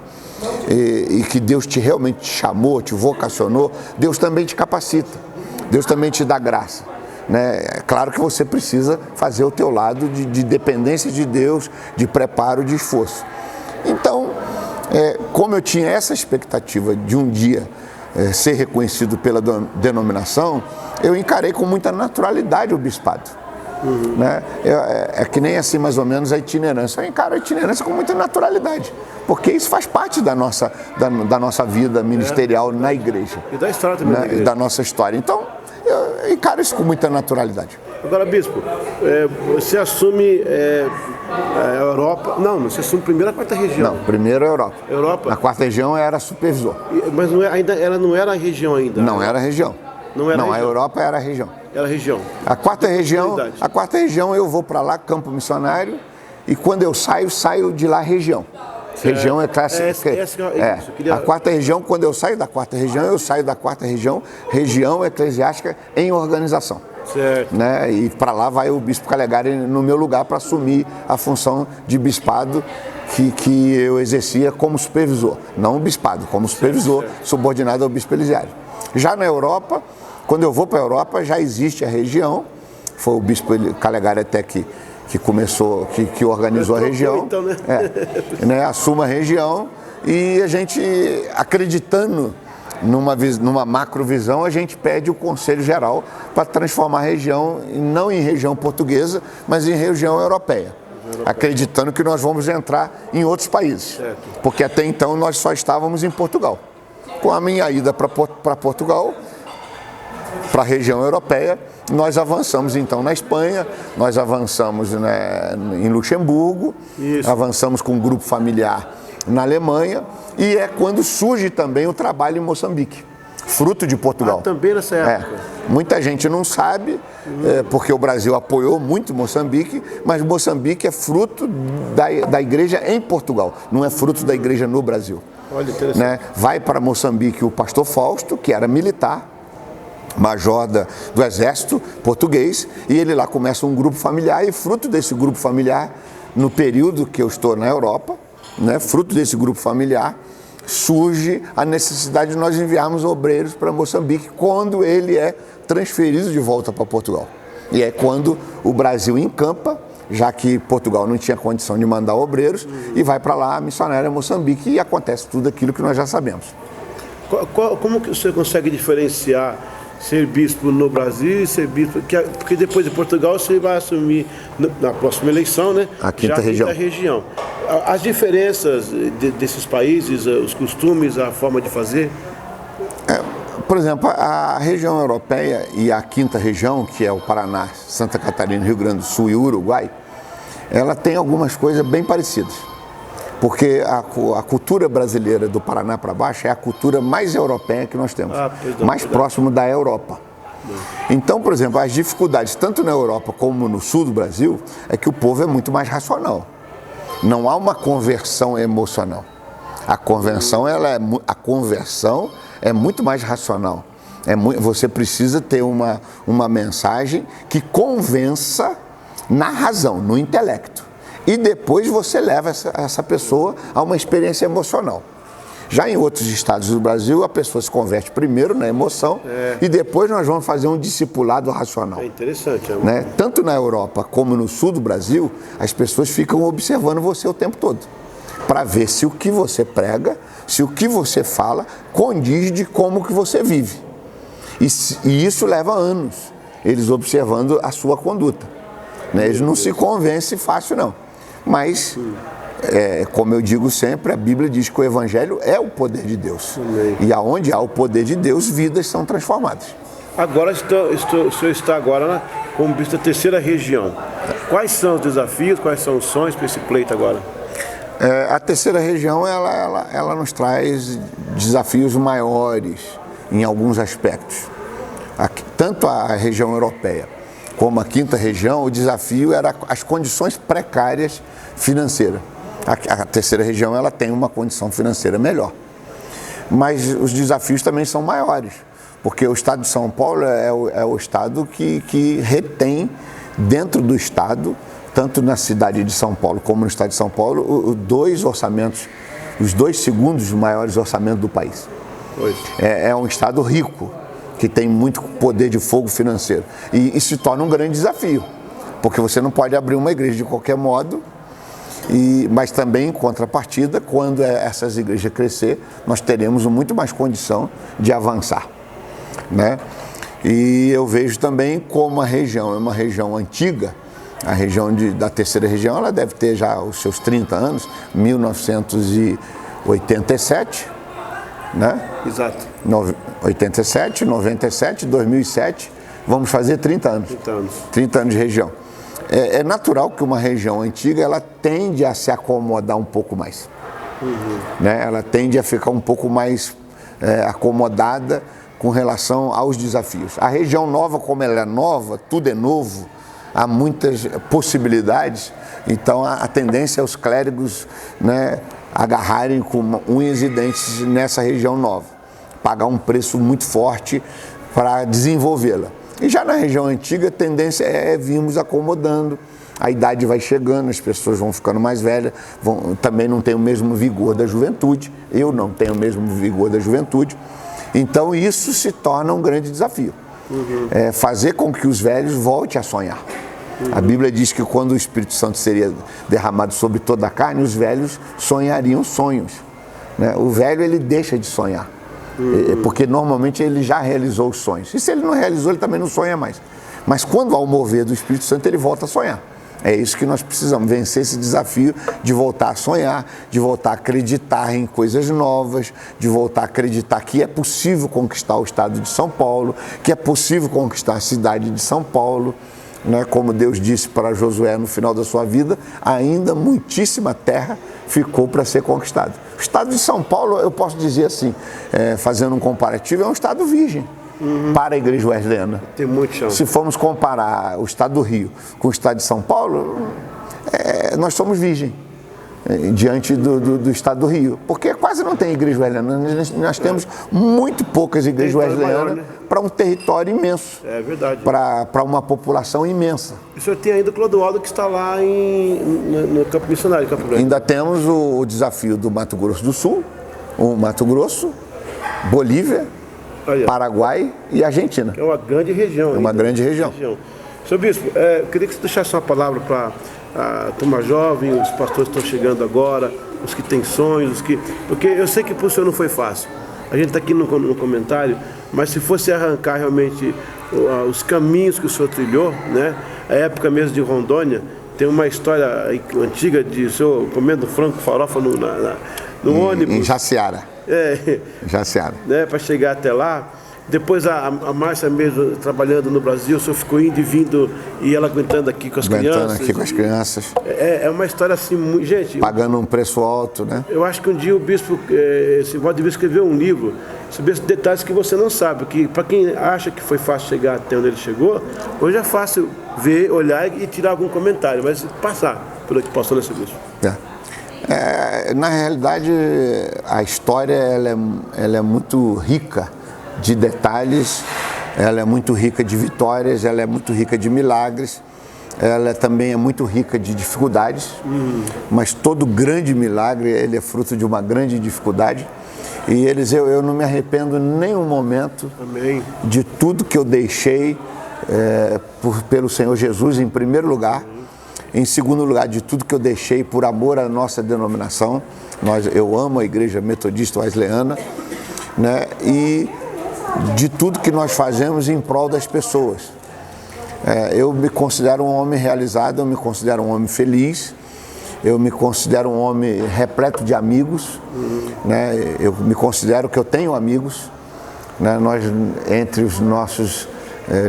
S2: e que Deus realmente te chamou, te vocacionou, Deus também te capacita, Deus também te dá graça. Né? É claro que você precisa fazer o teu lado de dependência de Deus, de preparo, de esforço. Então, como eu tinha essa expectativa de um dia ser reconhecido pela denominação, eu encarei com muita naturalidade o bispado. Né? É que nem assim mais ou menos a itinerância. Eu encaro a itinerância com muita naturalidade, porque isso faz parte da nossa vida ministerial na igreja.
S1: E da história também, né?
S2: Da nossa história. Então, eu encaro isso com muita naturalidade.
S1: Agora, bispo, você assume a Europa... Não, você assume primeiro a quarta região.
S2: Não, primeiro a Europa.
S1: Europa?
S2: Na quarta região eu era supervisor.
S1: Mas ela não era a região ainda?
S2: Não, era a região.
S1: Não,
S2: a Europa era a região.
S1: Era a região.
S2: A quarta região eu vou para lá, campo missionário, e quando eu saio de lá região. Região é classe. A quarta região, quando eu saio da quarta região, região eclesiástica em organização.
S1: Certo.
S2: Né? E para lá vai o bispo Calegari no meu lugar para assumir a função de bispado que eu exercia como supervisor. Não o bispado, como supervisor, subordinado ao bispo Elisiário. Já na Europa, quando eu vou para a Europa, já existe a região. Foi o bispo Calegari até que começou, que organizou a região.
S1: Então, né?
S2: Assuma a região, e a gente acreditando numa macrovisão, a gente pede o Conselho Geral para transformar a região, não em região portuguesa, mas em região europeia, acreditando que nós vamos entrar em outros países, porque até então nós só estávamos em Portugal. Com a minha ida para Portugal, para a região europeia, nós avançamos então na Espanha, nós avançamos em Luxemburgo, avançamos com um grupo familiar na Alemanha, e é quando surge também o trabalho em Moçambique, fruto de Portugal.
S1: Também nessa época.
S2: Muita gente não sabe, porque o Brasil apoiou muito Moçambique, mas Moçambique é fruto da igreja em Portugal, não é fruto da igreja no Brasil.
S1: Olha, interessante.
S2: Vai para Moçambique o pastor Fausto, que era militar, major do exército português, e ele lá começa um grupo familiar, e fruto desse grupo familiar, no período que eu estou na Europa, fruto desse grupo familiar, surge a necessidade de nós enviarmos obreiros para Moçambique quando ele é transferido de volta para Portugal. E é quando o Brasil encampa, já que Portugal não tinha condição de mandar obreiros, e vai para lá missionário a Moçambique, e acontece tudo aquilo que nós já sabemos.
S1: Como que você consegue diferenciar ser bispo no Brasil e ser bispo... Porque depois de Portugal você vai assumir, na próxima eleição,
S2: a quinta região.
S1: As diferenças desses países, os costumes, a forma de fazer?
S2: Por exemplo, a região europeia e a quinta região, que é o Paraná, Santa Catarina, Rio Grande do Sul e Uruguai, ela tem algumas coisas bem parecidas. Porque a cultura brasileira do Paraná para baixo é a cultura mais europeia que nós temos, mais próximo da Europa. Então, por exemplo, as dificuldades tanto na Europa como no sul do Brasil é que o povo é muito mais racional. Não há uma conversão emocional. A conversão é muito mais racional. Você precisa ter uma mensagem que convença na razão, no intelecto. E depois você leva essa pessoa a uma experiência emocional. Já em outros estados do Brasil, a pessoa se converte primeiro na emoção e depois nós vamos fazer um discipulado racional.
S1: É interessante.
S2: Tanto na Europa como no sul do Brasil, as pessoas ficam observando você o tempo todo, para ver se o que você prega, se o que você fala, condiz de como que você vive. E isso leva anos, eles observando a sua conduta. Eles não se convencem fácil, não. Mas, como eu digo sempre, a Bíblia diz que o Evangelho é o poder de Deus. E aonde há o poder de Deus, vidas são transformadas.
S1: Agora, o senhor está agora como bispo da terceira região. Quais são os desafios, quais são os sonhos para esse pleito agora?
S2: A terceira região, ela nos traz desafios maiores em alguns aspectos. Tanto a região europeia como a quinta região, o desafio era as condições precárias financeiras. A terceira região ela tem uma condição financeira melhor. Mas os desafios também são maiores, porque o estado de São Paulo é o estado que retém dentro do estado, tanto na cidade de São Paulo como no estado de São Paulo, os dois segundos maiores orçamentos do país. É um estado rico, que tem muito poder de fogo financeiro. E isso se torna um grande desafio, porque você não pode abrir uma igreja de qualquer modo, mas também, em contrapartida, quando essas igrejas crescer, nós teremos muito mais condição de avançar. E eu vejo também como a região é uma região antiga, a região da terceira região, ela deve ter já os seus 30 anos, 1987,
S1: Exato.
S2: 87, 97, 2007, vamos fazer 30 anos. 30 anos de região. É natural que uma região antiga, ela tende a se acomodar um pouco mais. Ela tende a ficar um pouco mais acomodada com relação aos desafios. A região nova, como ela é nova, tudo é novo, há muitas possibilidades, então a tendência é os clérigos agarrarem com unhas e dentes nessa região nova, pagar um preço muito forte para desenvolvê-la. E já na região antiga, a tendência é virmos acomodando, a idade vai chegando, as pessoas vão ficando mais velhas, também não têm o mesmo vigor da juventude, eu não tenho o mesmo vigor da juventude, então isso se torna um grande desafio. Fazer com que os velhos voltem a sonhar. A Bíblia diz que quando o Espírito Santo seria derramado sobre toda a carne, os velhos sonhariam sonhos. O velho, ele deixa de sonhar. Porque normalmente ele já realizou os sonhos. E se ele não realizou, ele também não sonha mais. Mas quando há o mover do Espírito Santo, ele volta a sonhar. É isso que nós precisamos, vencer esse desafio de voltar a sonhar, de voltar a acreditar em coisas novas, de voltar a acreditar que é possível conquistar o estado de São Paulo, que é possível conquistar a cidade de São Paulo, né? Como Deus disse para Josué no final da sua vida, ainda muitíssima terra ficou para ser conquistada. O estado de São Paulo, eu posso dizer assim, fazendo um comparativo, é um estado virgem. Para a igreja wesleyana.
S1: Tem muito chão.
S2: Se formos comparar o estado do Rio com o estado de São Paulo, nós somos virgem diante do estado do Rio, porque quase não tem igreja wesleyana. Nós temos muito poucas igrejas wesleyanas, né? Para um território imenso.
S1: É verdade.
S2: Para uma população imensa.
S1: E o senhor tem ainda o Clodoaldo que está lá no campo missionário, Campo Grande.
S2: Ainda temos o desafio do Mato Grosso do Sul, o Mato Grosso, Bolívia, Paraguai e Argentina.
S1: É uma grande região.
S2: É uma grande região.
S1: Senhor Bispo, eu queria que você deixasse uma palavra para a turma jovem, os pastores que estão chegando agora, os que têm sonhos, porque eu sei que para o senhor não foi fácil. A gente está aqui no comentário, mas se fosse arrancar realmente os caminhos que o senhor trilhou, né? A época mesmo de Rondônia, tem uma história antiga de o senhor comendo frango farofa no ônibus.
S2: Em Jaciara. Jaciara.
S1: Né, para chegar até lá. Depois a Márcia mesmo trabalhando no Brasil, o senhor ficou indo e vindo e ela aguentando aqui com as crianças.
S2: Aguentando aqui com as crianças.
S1: É uma história assim, gente...
S2: Pagando um preço alto, né?
S1: Eu acho que um dia o bispo, esse Valdivia escreveu um livro sobre esses detalhes que você não sabe, que para quem acha que foi fácil chegar até onde ele chegou, hoje é fácil ver, olhar e tirar algum comentário, mas passar pelo que passou nesse bispo.
S2: Na realidade, a história ela é muito rica de detalhes, ela é muito rica de vitórias, ela é muito rica de milagres, ela também é muito rica de dificuldades, mas todo grande milagre ele é fruto de uma grande dificuldade. E eu não me arrependo em nenhum momento. Amém. De tudo que eu deixei pelo Senhor Jesus em primeiro lugar. Em segundo lugar, de tudo que eu deixei por amor à nossa denominação. Eu amo a Igreja Metodista Wesleyana, né? E de tudo que nós fazemos em prol das pessoas. Eu me considero um homem realizado, eu me considero um homem feliz, eu me considero um homem repleto de amigos, né? Eu me considero que eu tenho amigos, né? Nós, entre os nossos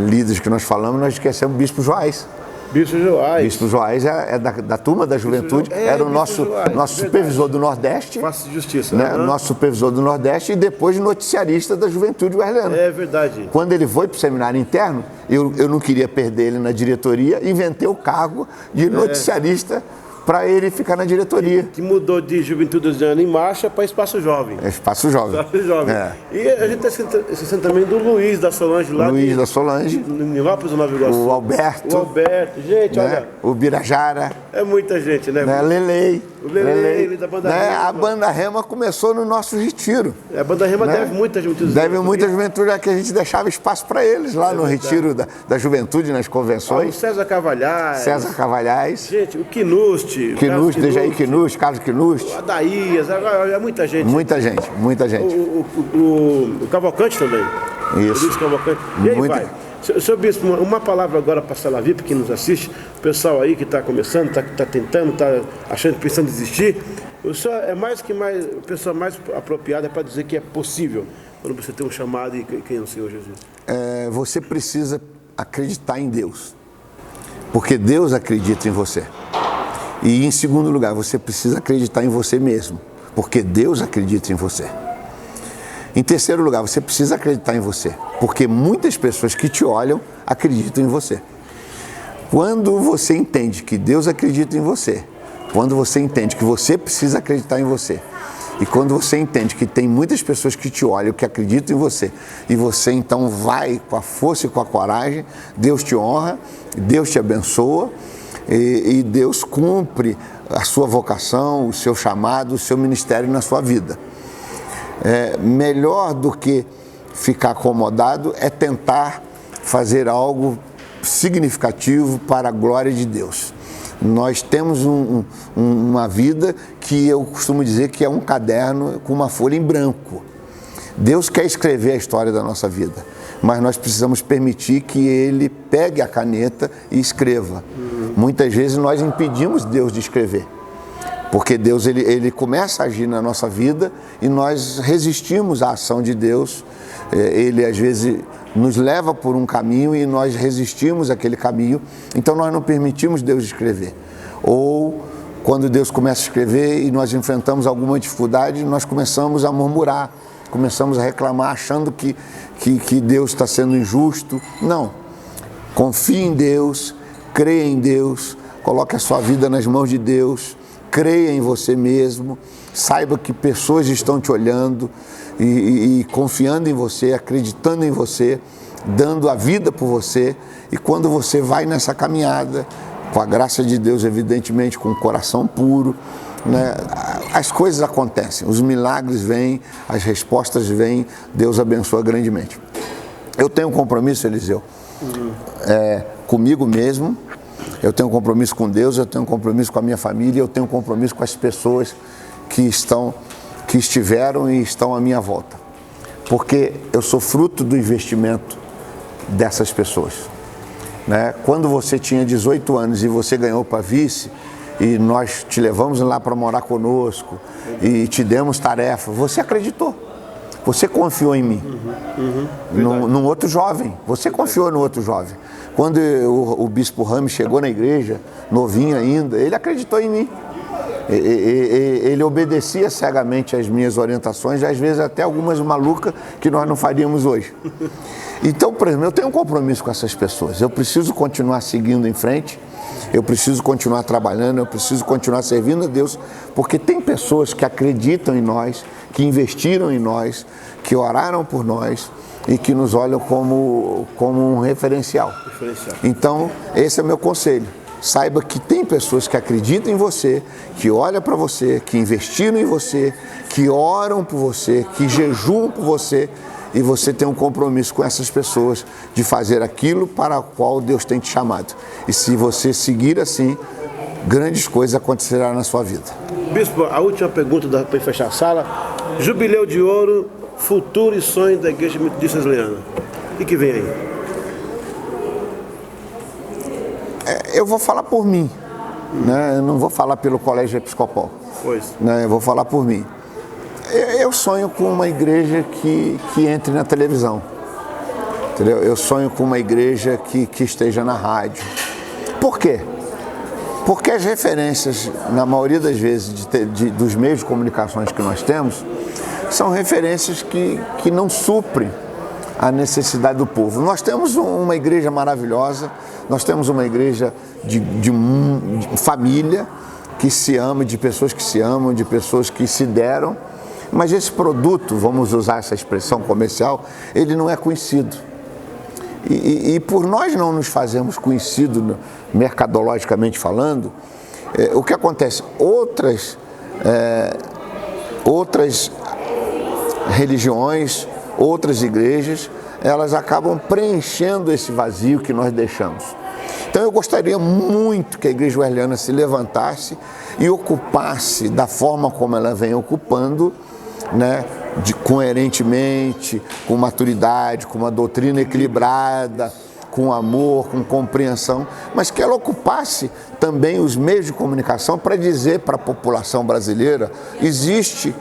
S2: líderes que nós falamos, nós esquecemos o Bispo Joás.
S1: Bispo Joás.
S2: Bispo Joás é da turma da juventude, era o nosso supervisor do Nordeste.
S1: Faça justiça.
S2: Né? Nosso supervisor do Nordeste e depois noticiarista da juventude wesleyana.
S1: É verdade.
S2: Quando ele foi para o seminário interno, eu não queria perder ele na diretoria, inventei o cargo de noticiarista para ele ficar na diretoria. Que mudou de Juventude Wesleyana em Marcha para Espaço Jovem. Espaço Jovem. Espaço Jovem.
S1: E a gente está esquecendo também do Luiz da Solange lá.
S2: Luiz da Solange.
S1: Lá para o Nova Iguaçu.
S2: O Alberto.
S1: O Alberto. Gente,
S2: né?
S1: olha.
S2: O Birajara.
S1: É muita gente, né?
S2: Lelei.
S1: O Lelei da Banda Rema.
S2: A Banda Rema começou no nosso retiro.
S1: A Banda Rema deve muita juventude.
S2: Deve muita juventude, que a gente deixava espaço para eles lá no retiro da juventude, nas convenções.
S1: O César Cavalhais.
S2: César Cavalhais.
S1: Gente, o Quinuste.
S2: Dejaí Quinuste, Carlos Quinuste.
S1: O Adaías, é muita gente.
S2: Muita gente.
S1: O Cavalcante também.
S2: Isso.
S1: O Cavalcante. E aí vai. Senhor Bispo, uma palavra agora para a Sala VIP, que nos assiste, o pessoal aí que está começando, está tentando, está achando, pensando em desistir. O senhor é a pessoa mais apropriada para dizer que é possível, quando você tem um chamado e quem é o Senhor Jesus.
S2: Você precisa acreditar em Deus, porque Deus acredita em você. E em segundo lugar, você precisa acreditar em você mesmo, porque Deus acredita em você. Em terceiro lugar, você precisa acreditar em você, porque muitas pessoas que te olham acreditam em você. Quando você entende que Deus acredita em você, quando você entende que você precisa acreditar em você, e quando você entende que tem muitas pessoas que te olham, que acreditam em você, e você então vai com a força e com a coragem, Deus te honra, Deus te abençoa, e Deus cumpre a sua vocação, o seu chamado, o seu ministério na sua vida. Melhor do que ficar acomodado é tentar fazer algo significativo para a glória de Deus. Nós temos uma vida que eu costumo dizer que é um caderno com uma folha em branco. Deus quer escrever a história da nossa vida, mas nós precisamos permitir que Ele pegue a caneta e escreva. Muitas vezes nós impedimos Deus de escrever, porque Deus ele começa a agir na nossa vida e nós resistimos à ação de Deus. Ele às vezes nos leva por um caminho e nós resistimos àquele caminho, então nós não permitimos Deus escrever. Ou quando Deus começa a escrever e nós enfrentamos alguma dificuldade, nós começamos a murmurar, começamos a reclamar, achando que Deus está sendo injusto. Não, confie em Deus, creia em Deus, coloque a sua vida nas mãos de Deus, creia em você mesmo, saiba que pessoas estão te olhando e confiando em você, acreditando em você, dando a vida por você. E quando você vai nessa caminhada, com a graça de Deus, evidentemente, com o coração puro, né, as coisas acontecem, os milagres vêm, as respostas vêm, Deus abençoa grandemente. Eu tenho um compromisso, Eliseu, comigo mesmo, eu tenho um compromisso com Deus, eu tenho um compromisso com a minha família, eu tenho um compromisso com as pessoas que estiveram e estão à minha volta, porque eu sou fruto do investimento dessas pessoas, né? Quando você tinha 18 anos e você ganhou para vice, e nós te levamos lá para morar conosco e te demos tarefa, você acreditou, você confiou em mim, num outro jovem, você confiou no outro jovem. Quando o bispo Rami chegou na igreja, novinho ainda, ele acreditou em mim. Ele obedecia cegamente às minhas orientações, às vezes até algumas malucas que nós não faríamos hoje. Então, por exemplo, eu tenho um compromisso com essas pessoas, eu preciso continuar seguindo em frente, eu preciso continuar trabalhando, eu preciso continuar servindo a Deus, porque tem pessoas que acreditam em nós, que investiram em nós, que oraram por nós e que nos olham como um referencial. Então, esse é o meu conselho. Saiba que tem pessoas que acreditam em você, que olham para você, que investiram em você, que oram por você, que jejuam por você, e você tem um compromisso com essas pessoas de fazer aquilo para o qual Deus tem te chamado. E se você seguir assim, grandes coisas acontecerão na sua vida.
S1: Bispo, a última pergunta para fechar a sala. Jubileu de Ouro, futuro e sonho da Igreja Metodista Wesleyana. O que vem aí?
S2: Eu vou falar por mim, né? Eu não vou falar pelo Colégio Episcopal, né? Eu vou falar por mim. Eu sonho com uma igreja que entre na televisão, entendeu? Eu sonho com uma igreja que esteja na rádio. Por quê? Porque as referências, na maioria das vezes, dos meios de comunicações que nós temos, são referências que não suprem a necessidade do povo. Nós temos uma igreja maravilhosa, nós temos uma igreja de família que se ama, de pessoas que se amam, de pessoas que se deram, mas esse produto, vamos usar essa expressão comercial, ele não é conhecido. E por nós não nos fazermos conhecidos mercadologicamente falando, o que acontece? Outras religiões, outras igrejas, elas acabam preenchendo esse vazio que nós deixamos. Então eu gostaria muito que a Igreja Wesleyana se levantasse e ocupasse da forma como ela vem ocupando, né, coerentemente, com maturidade, com uma doutrina equilibrada, com amor, com compreensão, mas que ela ocupasse também os meios de comunicação para dizer para a população brasileira: existe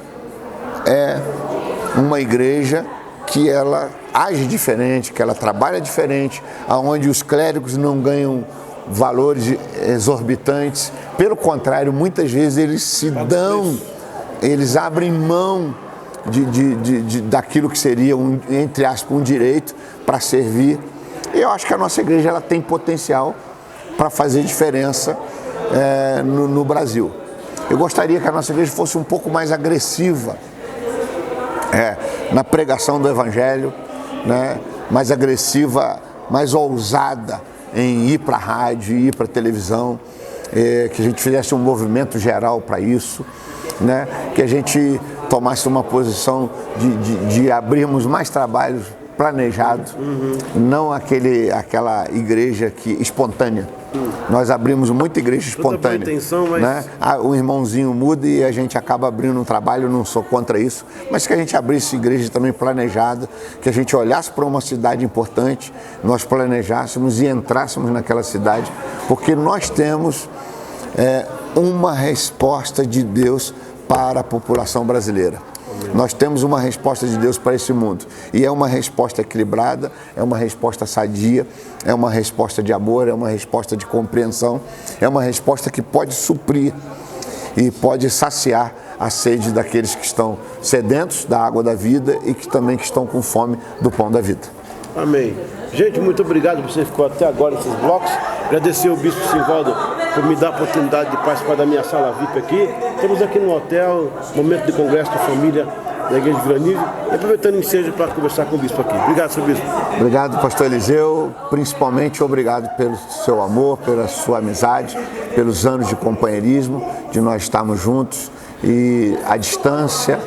S2: uma igreja que ela age diferente, que ela trabalha diferente, onde os clérigos não ganham valores exorbitantes, pelo contrário, muitas vezes eles se dão, eles abrem mão daquilo que seria, entre aspas, um direito para servir. E eu acho que a nossa igreja ela tem potencial para fazer diferença no Brasil. Eu gostaria que a nossa igreja fosse um pouco mais agressiva na pregação do Evangelho, né? Mais agressiva, mais ousada em ir para a rádio, ir para a televisão, que a gente fizesse um movimento geral para isso, né? Que a gente tomasse uma posição de abrirmos mais trabalhos planejados, não aquela igreja espontânea, Nós abrimos muita igreja espontânea.
S1: Intenção, mas...
S2: né? O irmãozinho muda e a gente acaba abrindo um trabalho, não sou contra isso, mas que a gente abrisse igreja também planejada, que a gente olhasse para uma cidade importante, nós planejássemos e entrássemos naquela cidade, porque nós temos uma resposta de Deus para a população brasileira. Nós temos uma resposta de Deus para esse mundo. E é uma resposta equilibrada, é uma resposta sadia, é uma resposta de amor, é uma resposta de compreensão, é uma resposta que pode suprir e pode saciar a sede daqueles que estão sedentos da água da vida e que também que estão com fome do pão da vida.
S1: Amém. Gente, muito obrigado por você ficou até agora nesses blocos. Agradecer ao Bispo Simvaldo por me dar a oportunidade de participar da minha sala VIP aqui. Estamos aqui no hotel, momento de congresso da família da Igreja de Vila Nível, e aproveitando o ensejo para conversar com o Bispo aqui. Obrigado, seu Bispo.
S2: Obrigado, pastor Eliseu. Principalmente obrigado pelo seu amor, pela sua amizade, pelos anos de companheirismo, de nós estarmos juntos. E a distância,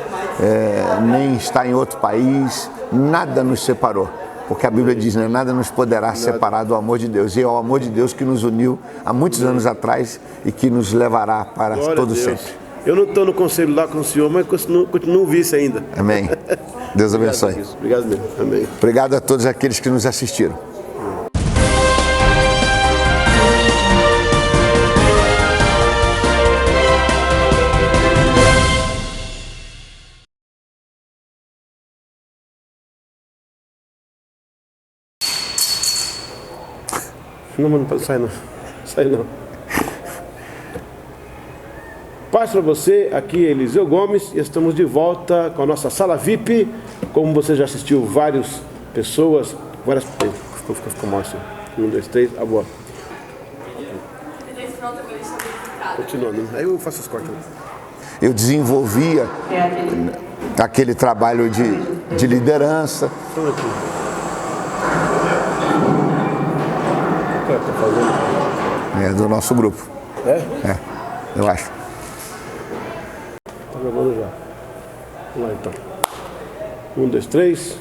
S2: nem estar em outro país, nada nos separou. Porque a Bíblia diz, né, nada nos poderá separar do amor de Deus. E é o amor de Deus que nos uniu há muitos anos atrás e que nos levará para todo sempre.
S1: Eu não estou no conselho lá com o senhor, mas continuo vice ainda.
S2: Amém. Deus abençoe.
S1: Obrigado mesmo. Amém.
S2: Obrigado a todos aqueles que nos assistiram.
S1: Não, mano, não sai não. Sai não. Paz para você, aqui é Eliseu Gomes e estamos de volta com a nossa sala VIP. Como você já assistiu várias pessoas, ficou mal assim. 1, 2, 3, a boa. Continuando, aí eu faço os cortes.
S2: Eu desenvolvia aquele trabalho de liderança.
S1: Estamos aqui. O que está fazendo?
S2: É do nosso grupo.
S1: É?
S2: Eu acho.
S1: Tá gravando já. Vamos lá então. 1, 2, 3.